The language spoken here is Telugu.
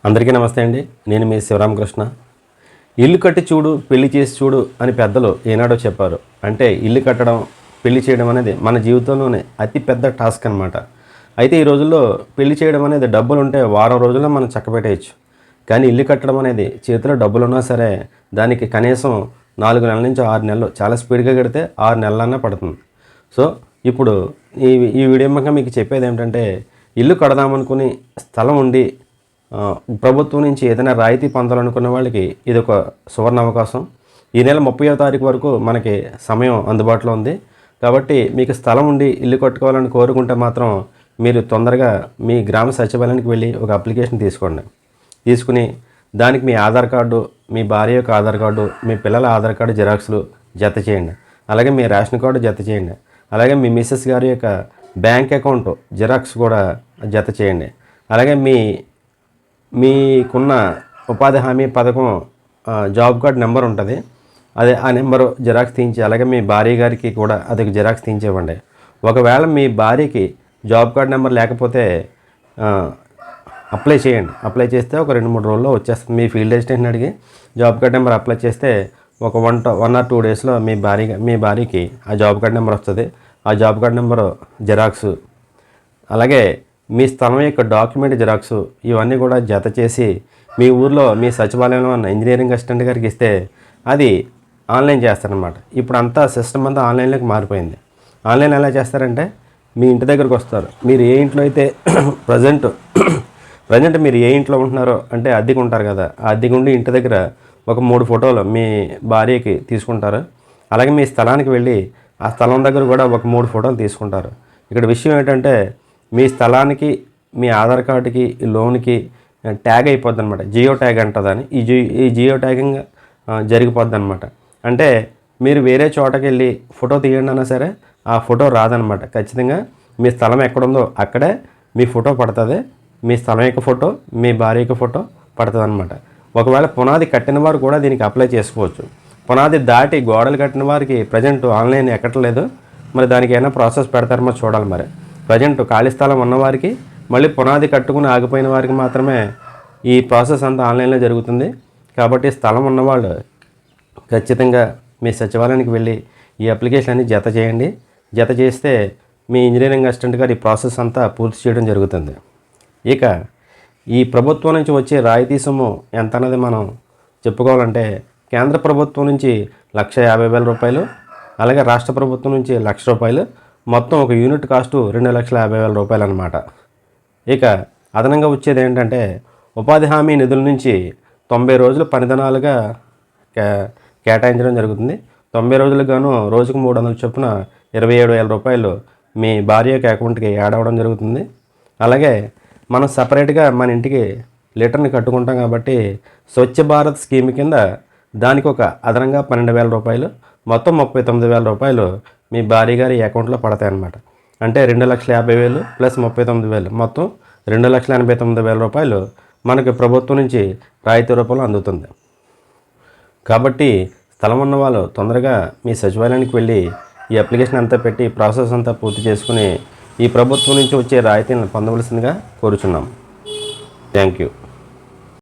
అందరికీ నమస్తే అండి. నేను మీ శివరామకృష్ణ. ఇల్లు కట్టి చూడు, పెళ్లి చేసి చూడు అని పెద్దలు ఏనాడో చెప్పారు. అంటే ఇల్లు కట్టడం, పెళ్లి చేయడం అనేది మన జీవితంలోనే అతి పెద్ద టాస్క్ అనమాట. అయితే ఈ రోజుల్లో పెళ్లి చేయడం అనేది డబ్బులుంటే వారం రోజుల్లో మనం చక్కబెట్టేయచ్చు. కానీ ఇల్లు కట్టడం అనేది చేతిలో డబ్బులున్నా సరే దానికి కనీసం 4 నెలల నుంచి 6 నెలలు, చాలా స్పీడ్గా కడితే 6 నెలలన్నా పడుతుంది. సో ఇప్పుడు ఈ ఈ వీడియో ముఖంగా మీకు చెప్పేది ఏమిటంటే, ఇల్లు కడదామనుకుని స్థలం ఉండి ప్రభుత్వం నుంచి ఏదైనా రాయితీ పొందాలనుకున్న వాళ్ళకి ఇది ఒక సువర్ణ అవకాశం. ఈ నెల 30వ తారీఖు వరకు మనకి సమయం అందుబాటులో ఉంది. కాబట్టి మీకు స్థలం ఉండి ఇల్లు కట్టుకోవాలని కోరుకుంటే మాత్రం మీరు తొందరగా మీ గ్రామ సచివాలయానికి వెళ్ళి ఒక అప్లికేషన్ తీసుకోండి. తీసుకుని దానికి మీ ఆధార్ కార్డు, మీ భార్య యొక్క ఆధార్ కార్డు, మీ పిల్లల ఆధార్ కార్డు జిరాక్స్లు జత చేయండి. అలాగే మీ రేషన్ కార్డు జత చేయండి. అలాగే మీ మిస్సెస్ గారి యొక్క బ్యాంక్ అకౌంట్ జిరాక్స్ కూడా జత చేయండి. అలాగే మీకున్న ఉపాధి హామీ పథకం జాబ్ కార్డ్ నెంబర్ ఉంటుంది, అదే ఆ నెంబరు జిరాక్స్ తీయించి, అలాగే మీ భార్య గారికి కూడా అది జిరాక్స్ తీయించివ్వండి. ఒకవేళ మీ భార్యకి జాబ్ కార్డ్ నెంబర్ లేకపోతే అప్లై చేయండి. అప్లై చేస్తే ఒక 2-3 రోజుల్లో వచ్చేస్తుంది. మీ ఫీల్డ్ అసిస్టెంట్ని అడిగి జాబ్ కార్డ్ నెంబర్ అప్లై చేస్తే ఒక 1 or 2 డేస్లో మీ భార్యకి ఆ జాబ్ కార్డ్ నెంబర్ వస్తుంది. ఆ జాబ్ కార్డ్ నెంబరు జిరాక్స్, అలాగే మీ స్థలం యొక్క డాక్యుమెంట్ జిరాక్స్, ఇవన్నీ కూడా జత చేసి మీ ఊర్లో మీ సచివాలయంలో ఉన్న ఇంజనీరింగ్ అసిస్టెంట్ గారికి ఇస్తే అది ఆన్లైన్ చేస్తారనమాట. ఇప్పుడు అంతా సిస్టమ్ అంతా ఆన్లైన్లోకి మారిపోయింది. ఆన్లైన్ ఎలా చేస్తారంటే, మీ ఇంటి దగ్గరకు వస్తారు. మీరు ఏ ఇంట్లో అయితే ప్రజెంట్ మీరు ఏ ఇంట్లో ఉంటున్నారో, అంటే అద్దెకు ఉంటారు కదా, ఆ అద్దెకు ఉండి ఇంటి దగ్గర ఒక 3 ఫోటోలు మీ భార్యకి తీసుకుంటారు. అలాగే మీ స్థలానికి వెళ్ళి ఆ స్థలం దగ్గర కూడా ఒక 3 ఫోటోలు తీసుకుంటారు. ఇక్కడ విషయం ఏంటంటే, మీ స్థలానికి, మీ ఆధార్ కార్డుకి, లోన్కి ట్యాగ్ అయిపోద్ది అనమాట. జియో ట్యాగ్ అంటుందని ఈ జియో ట్యాగింగ్ జరిగిపోద్ది అనమాట. అంటే మీరు వేరే చోటకి వెళ్ళి ఫోటో తీయండి అన్నా సరే ఆ ఫోటో రాదనమాట. ఖచ్చితంగా మీ స్థలం ఎక్కడుందో అక్కడే మీ ఫోటో పడుతుంది. మీ స్థలం యొక్క ఫోటో, మీ భార్య యొక్క ఫోటో పడుతుంది అనమాట. ఒకవేళ పునాది కట్టిన వారు కూడా దీనికి అప్లై చేసుకోవచ్చు. పునాది దాటి గోడలు కట్టిన వారికి ప్రజెంట్ ఆన్లైన్ ఎక్కట్లేదు. మరి దానికి ఏమైనా ప్రాసెస్ పెడతారో చూడాలి. మరి ప్రజెంట్ ఖాళీ స్థలం ఉన్నవారికి, మళ్ళీ పునాది కట్టుకుని ఆగిపోయిన వారికి మాత్రమే ఈ ప్రాసెస్ అంతా ఆన్లైన్లో జరుగుతుంది. కాబట్టి స్థలం ఉన్నవాళ్ళు ఖచ్చితంగా మీ సచివాలయానికి వెళ్ళి ఈ అప్లికేషన్ అన్ని జత చేయండి. జత చేస్తే మీ ఇంజనీరింగ్ అసిస్టెంట్ గారు ఈ ప్రాసెస్ అంతా పూర్తి చేయడం జరుగుతుంది. ఇక ఈ ప్రభుత్వం నుంచి వచ్చే రాయితీ సొమ్ము ఎంత అన్నది మనం చెప్పుకోవాలంటే, కేంద్ర ప్రభుత్వం నుంచి 1,50,000 రూపాయలు, అలాగే రాష్ట్ర ప్రభుత్వం నుంచి 1,00,000 రూపాయలు, మొత్తం ఒక యూనిట్ కాస్టు 2,50,000 రూపాయలు అనమాట. ఇక అదనంగా వచ్చేది ఏంటంటే, ఉపాధి హామీ నిధుల నుంచి 90 రోజులు పనిదినాలుగా కేటాయించడం జరుగుతుంది. 90 రోజులకు గాను రోజుకు 300 చొప్పున 27,000 రూపాయలు మీ భార్య యొక్క అకౌంట్కి యాడ్ అవ్వడం జరుగుతుంది. అలాగే మనం సపరేట్గా మన ఇంటికి లీటర్ని కట్టుకుంటాం కాబట్టి స్వచ్ఛ భారత్ స్కీమ్ కింద దానికి ఒక అదనంగా 12,000 రూపాయలు, మొత్తం 39,000 రూపాయలు మీ భార్య గారి అకౌంట్లో పడతాయి అన్నమాట. అంటే 2,50,000 ప్లస్ 39,000 మొత్తం 2,89,000 రూపాయలు మనకి ప్రభుత్వం నుంచి రాయితీ రూపంలో అందుతుంది. కాబట్టి స్థలం ఉన్న వాళ్ళు తొందరగా మీ సచివాలయానికి వెళ్ళి ఈ అప్లికేషన్ అంతా పెట్టి ప్రాసెస్ అంతా పూర్తి చేసుకుని ఈ ప్రభుత్వం నుంచి వచ్చే రాయితీలను పొందవలసిందిగా కోరుచున్నాం. Thank you.